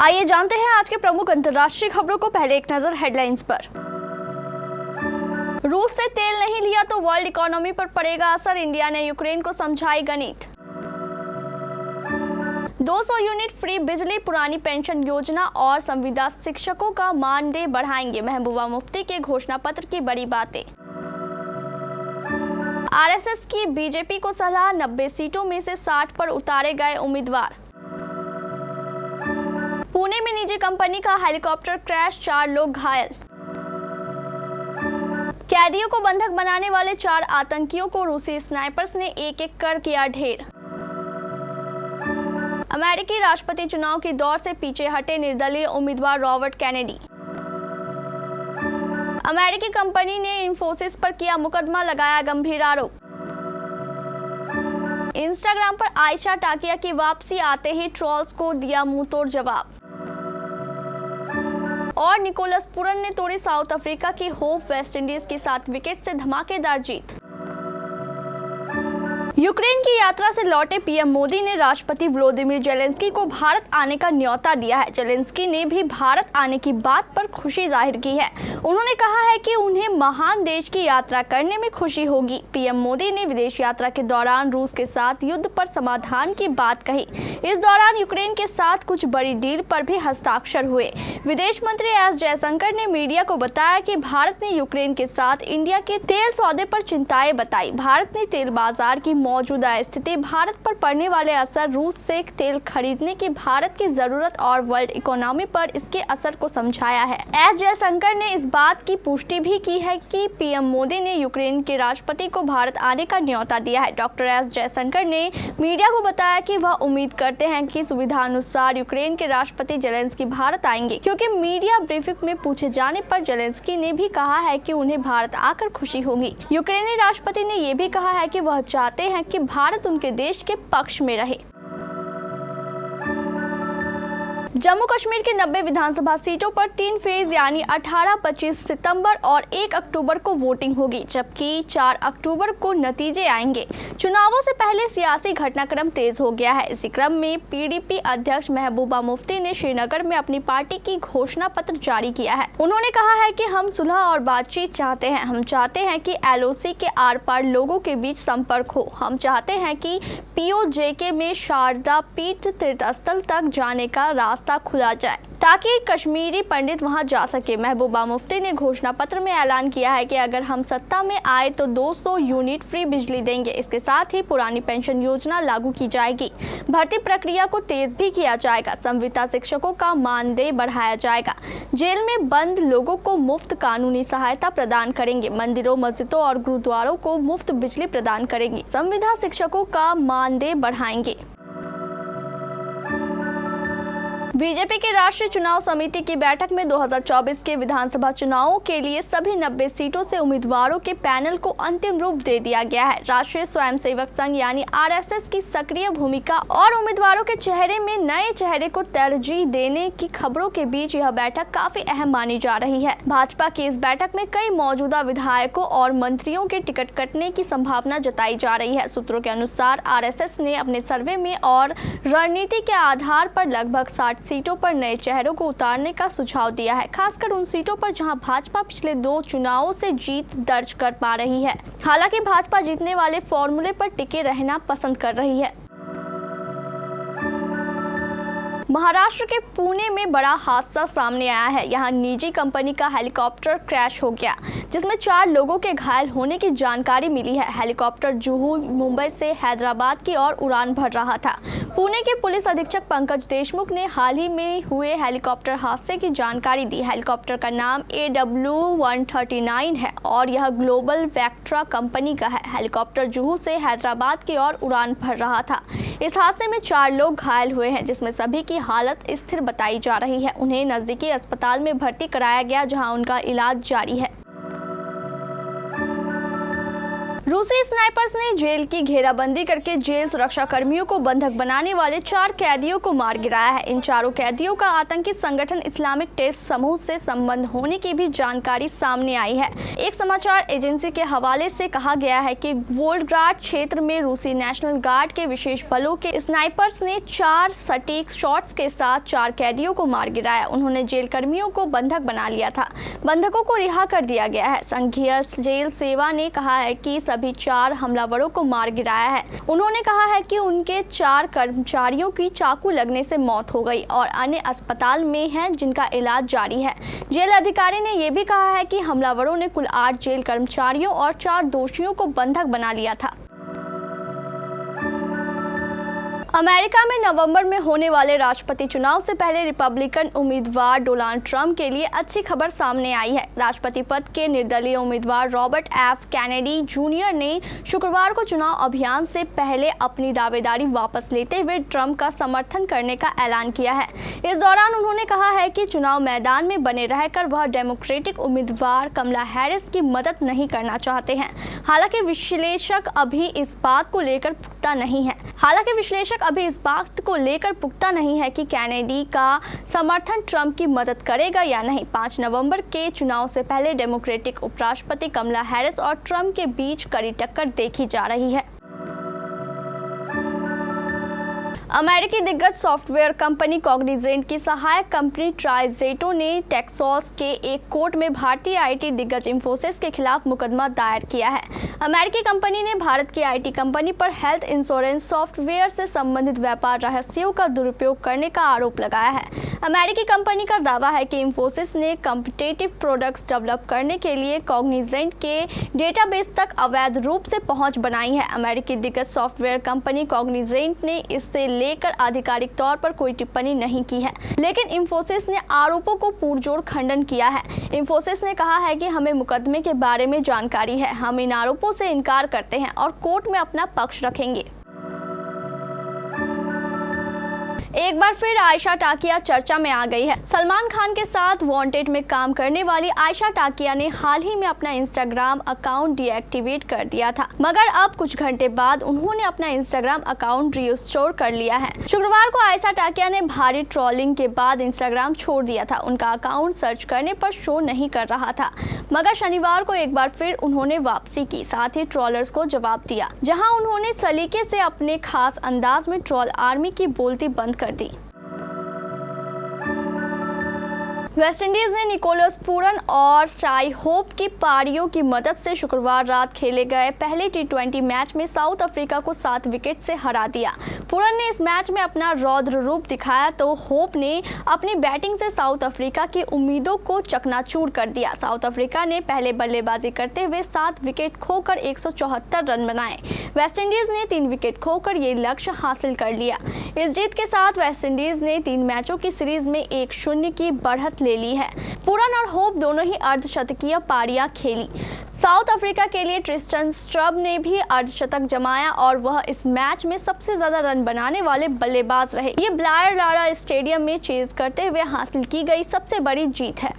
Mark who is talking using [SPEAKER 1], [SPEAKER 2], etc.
[SPEAKER 1] आइए जानते हैं आज के प्रमुख अंतर्राष्ट्रीय खबरों को। पहले एक नजर हेडलाइंस पर। रूस से तेल नहीं लिया तो वर्ल्ड इकोनॉमी पर पड़ेगा असर, इंडिया ने यूक्रेन को समझाई गणित। 200 यूनिट फ्री बिजली, पुरानी पेंशन योजना और संविदा शिक्षकों का मानदेय बढ़ाएंगे, महबूबा मुफ्ती के घोषणा पत्र की बड़ी बातें। आरएसएस की बीजेपी को सलाह, 90 सीटों में से 60 पर उतारे गए उम्मीदवार। पुणे में निजी कंपनी का हेलीकॉप्टर क्रैश, 4 लोग घायल। कैदियों को बंधक बनाने वाले 4 आतंकियों को रूसी स्नाइपर्स ने एक-एक कर किया ढेर। अमेरिकी राष्ट्रपति चुनाव की दौड़ से पीछे हटे निर्दलीय उम्मीदवार रॉबर्ट कैनेडी। अमेरिकी कंपनी ने इन्फोसिस पर किया मुकदमा, लगाया गंभीर आरोप। इंस्टाग्राम पर आयशा टाकिया की वापसी आते ही ट्रोल्स को दिया मुंहतोड़ जवाब। और निकोलस पूरन ने तोड़ी साउथ अफ्रीका की होप, वेस्टइंडीज की 7 विकेट से धमाकेदार जीत। यूक्रेन की यात्रा से लौटे पीएम मोदी ने राष्ट्रपति व्लादिमीर जेलेंस्की को भारत आने का न्योता दिया है। जेलेंस्की ने भी भारत आने की बात पर खुशी जाहिर की है। उन्होंने कहा है कि उन्हें महान देश की यात्रा करने में खुशी होगी। पीएम मोदी ने विदेश यात्रा के दौरान रूस के साथ युद्ध पर समाधान की बात कही। इस दौरान यूक्रेन के साथ कुछ बड़ी डील पर भी हस्ताक्षर हुए। विदेश मंत्री एस जयशंकर ने मीडिया को बताया कि भारत ने यूक्रेन के साथ इंडिया के तेल सौदे पर चिंताएं बताई। भारत ने तेल बाजार की मौजूदा स्थिति, भारत पर पड़ने वाले असर, रूस से तेल खरीदने की भारत की जरूरत और वर्ल्ड इकोनॉमी पर इसके असर को समझाया है। एस जयशंकर ने इस बात की पुष्टि भी की है कि पीएम मोदी ने यूक्रेन के राष्ट्रपति को भारत आने का न्योता दिया है। डॉक्टर एस जयशंकर ने मीडिया को बताया कि वह उम्मीद करते हैं कि सुविधा अनुसार यूक्रेन के राष्ट्रपति जेलेंस्की भारत आएंगे, क्योंकि मीडिया ब्रीफिंग में पूछे जाने पर जेलेंस्की ने भी कहा है कि उन्हें भारत आकर खुशी होगी। यूक्रेनी राष्ट्रपति ने यह भी कहा है कि वह चाहते हैं कि भारत उनके देश के पक्ष में रहे। जम्मू कश्मीर के 90 विधानसभा सीटों पर 3 फेज यानी 18, 25 सितंबर और 1 अक्टूबर को वोटिंग होगी, जबकि 4 अक्टूबर को नतीजे आएंगे। चुनावों से पहले सियासी घटनाक्रम तेज हो गया है। इसी क्रम में पीडीपी अध्यक्ष महबूबा मुफ्ती ने श्रीनगर में अपनी पार्टी की घोषणा पत्र जारी किया है। उन्होंने कहा है कि हम सुलह और बातचीत चाहते हैं। हम चाहते हैं कि एलओसी के आर पार लोगों के बीच संपर्क हो। हम चाहते हैं कि पीओजेके में शारदा पीठ तीर्थस्थल तक जाने का रास्ता खुला जाए ताकि कश्मीरी पंडित वहां जा सके। महबूबा मुफ्ती ने घोषणा पत्र में ऐलान किया है कि अगर हम सत्ता में आए तो 200 यूनिट फ्री बिजली देंगे। इसके साथ ही पुरानी पेंशन योजना लागू की जाएगी। भर्ती प्रक्रिया को तेज भी किया जाएगा। संविदा शिक्षकों का मानदेय बढ़ाया जाएगा। जेल में बंद लोगों को मुफ्त कानूनी सहायता प्रदान करेंगे। मंदिरों, मस्जिदों और गुरुद्वारों को मुफ्त बिजली प्रदान करेंगे। संविदा शिक्षकों का मानदेय बढ़ाएंगे। बीजेपी की राष्ट्रीय चुनाव समिति की बैठक में 2024 के विधानसभा चुनावों के लिए सभी 90 सीटों से उम्मीदवारों के पैनल को अंतिम रूप दे दिया गया है। राष्ट्रीय स्वयंसेवक संघ यानी आरएसएस की सक्रिय भूमिका और उम्मीदवारों के चेहरे में नए चेहरे को तरजीह देने की खबरों के बीच यह बैठक काफी अहम मानी जा रही है। भाजपा की इस बैठक में कई मौजूदा विधायकों और मंत्रियों के टिकट कटने की संभावना जताई जा रही है। सूत्रों के अनुसार आरएसएस ने अपने सर्वे में और रणनीति के आधार पर लगभग 60 सीटों पर नए चेहरों को उतारने का सुझाव दिया है, खासकर उन सीटों पर जहां भाजपा पिछले 2 चुनावों से जीत दर्ज कर पा रही है। हालांकि भाजपा जीतने वाले फॉर्मूले पर टिके रहना पसंद कर रही है। महाराष्ट्र के पुणे में बड़ा हादसा सामने आया है। यहाँ निजी कंपनी का हेलीकॉप्टर क्रैश हो गया, जिसमें 4 लोगों के घायल होने की जानकारी मिली है। हेलीकॉप्टर जुहू, मुंबई से हैदराबाद की ओर उड़ान भर रहा था। पुणे के पुलिस अधीक्षक पंकज देशमुख ने हाल ही में हुए हेलीकॉप्टर हादसे की जानकारी दी। हेलीकॉप्टर का नाम AW139 है और यह ग्लोबल वैक्ट्रा कंपनी का है। हेलीकॉप्टर जुहू से हैदराबाद की ओर उड़ान भर रहा था। इस हादसे में 4 लोग घायल हुए हैं, जिसमें सभी की हालत स्थिर बताई जा रही है। उन्हें नजदीकी अस्पताल में भर्ती कराया गया, जहां उनका इलाज जारी है। रूसी स्नाइपर्स ने जेल की घेराबंदी करके जेल सुरक्षा कर्मियों को बंधक बनाने वाले 4 कैदियों को मार गिराया है। इन चारों कैदियों का आतंकी संगठन इस्लामिक टेस्ट समूह से संबंध होने की भी जानकारी सामने आई है। एक समाचार एजेंसी के हवाले से कहा गया है कि वोल्गग्राड क्षेत्र में रूसी नेशनल गार्ड के विशेष बलों के स्नाइपर्स ने 4 सटीक शॉट्स के साथ 4 कैदियों को मार गिराया। उन्होंने जेल कर्मियों को बंधक बना लिया था। बंधकों को रिहा कर दिया गया है। संघीय जेल सेवा ने कहा है कि सभी 4 हमलावरों को मार गिराया है। उन्होंने कहा है कि उनके 4 कर्मचारियों की चाकू लगने से मौत हो गई और अन्य अस्पताल में हैं जिनका इलाज जारी है। जेल अधिकारी ने यह भी कहा है कि हमलावरों ने कुल 8 जेल कर्मचारियों और 4 दोषियों को बंधक बना लिया था। अमेरिका में नवंबर में होने वाले राष्ट्रपति चुनाव से पहले रिपब्लिकन उम्मीदवार डोनाल्ड ट्रंप के लिए अच्छी खबर सामने आई है। राष्ट्रपति पद के निर्दलीय उम्मीदवार रॉबर्ट एफ कैनेडी जूनियर ने शुक्रवार को चुनाव अभियान से पहले अपनी दावेदारी वापस लेते हुए ट्रंप का समर्थन करने का ऐलान किया है। इस दौरान उन्होंने कहा है कि चुनाव मैदान में बने रहकर वह डेमोक्रेटिक उम्मीदवार कमला हैरिस की मदद नहीं करना चाहते हैं। हालांकि विश्लेषक अभी इस बात को लेकर पुख्ता नहीं है कि कैनेडी का समर्थन ट्रंप की मदद करेगा या नहीं। 5 नवंबर के चुनाव से पहले डेमोक्रेटिक उपराष्ट्रपति कमला हैरिस और ट्रंप के बीच कड़ी टक्कर देखी जा रही है। अमेरिकी दिग्गज सॉफ्टवेयर कंपनी कॉग्निजेंट की सहायक कंपनी ट्राइजेटो ने टेक्सास के एक कोर्ट में भारतीय आईटी दिग्गज इंफोसिस के खिलाफ मुकदमा दायर किया है। अमेरिकी कंपनी ने भारत की आईटी कंपनी पर हेल्थ इंश्योरेंस सॉफ्टवेयर से संबंधित व्यापार रहस्यों का दुरुपयोग करने का आरोप लगाया है। अमेरिकी कंपनी का दावा है कि इंफोसिस ने कॉम्पिटिटिव प्रोडक्ट्स डेवलप करने के लिए कॉग्निजेंट के डेटाबेस तक अवैध रूप से पहुंच बनाई है। अमेरिकी दिग्गज सॉफ्टवेयर कंपनी कॉग्निजेंट ने इससे लेकर आधिकारिक तौर पर कोई टिप्पणी नहीं की है, लेकिन इंफोसिस ने आरोपों को पुरजोर खंडन किया है। इंफोसिस ने कहा है कि हमें मुकदमे के बारे में जानकारी है, हम इन आरोपों से इनकार करते हैं और कोर्ट में अपना पक्ष रखेंगे। एक बार फिर आयशा टाकिया चर्चा में आ गई है। सलमान खान के साथ वांटेड में काम करने वाली आयशा टाकिया ने हाल ही में अपना इंस्टाग्राम अकाउंट डीएक्टिवेट कर दिया था, मगर अब कुछ घंटे बाद उन्होंने अपना इंस्टाग्राम अकाउंट रीस्टोर कर लिया है। शुक्रवार को आयशा टाकिया ने भारी ट्रोलिंग के बाद इंस्टाग्राम छोड़ दिया था। उनका अकाउंट सर्च करने पर शो नहीं कर रहा था, मगर शनिवार को एक बार फिर उन्होंने वापसी की, साथ ही ट्रोलर्स को जवाब दिया, जहां उन्होंने सलीके से अपने खास अंदाज में ट्रोल आर्मी की बोलती बंद कर दी। वेस्टइंडीज ने निकोलस पूरन और स्टाई होप की पारियों की मदद से शुक्रवार रात खेले गए पहले टी20 मैच में साउथ अफ्रीका को 7 विकेट से हरा दिया। पूरन ने इस मैच में अपना रौद्र रूप दिखाया तो होप ने अपनी बैटिंग से साउथ अफ्रीका की उम्मीदों को चकनाचूर कर दिया। साउथ अफ्रीका ने पहले बल्लेबाजी करते हुए 7 विकेट खोकर 174 रन बनाए। वेस्टइंडीज ने 3 विकेट खोकर ये लक्ष्य हासिल कर लिया। इस जीत के साथ वेस्टइंडीज ने 3 मैचों की सीरीज में 1-0 की बढ़त ले ली है। पूरन और होप दोनों ही अर्धशतकीय पारियां खेली। साउथ अफ्रीका के लिए ट्रिस्टन स्ट्रब ने भी अर्धशतक जमाया और वह इस मैच में सबसे ज्यादा रन बनाने वाले बल्लेबाज रहे। ये ब्लायर लारा स्टेडियम में चेज करते हुए हासिल की गई सबसे बड़ी जीत है।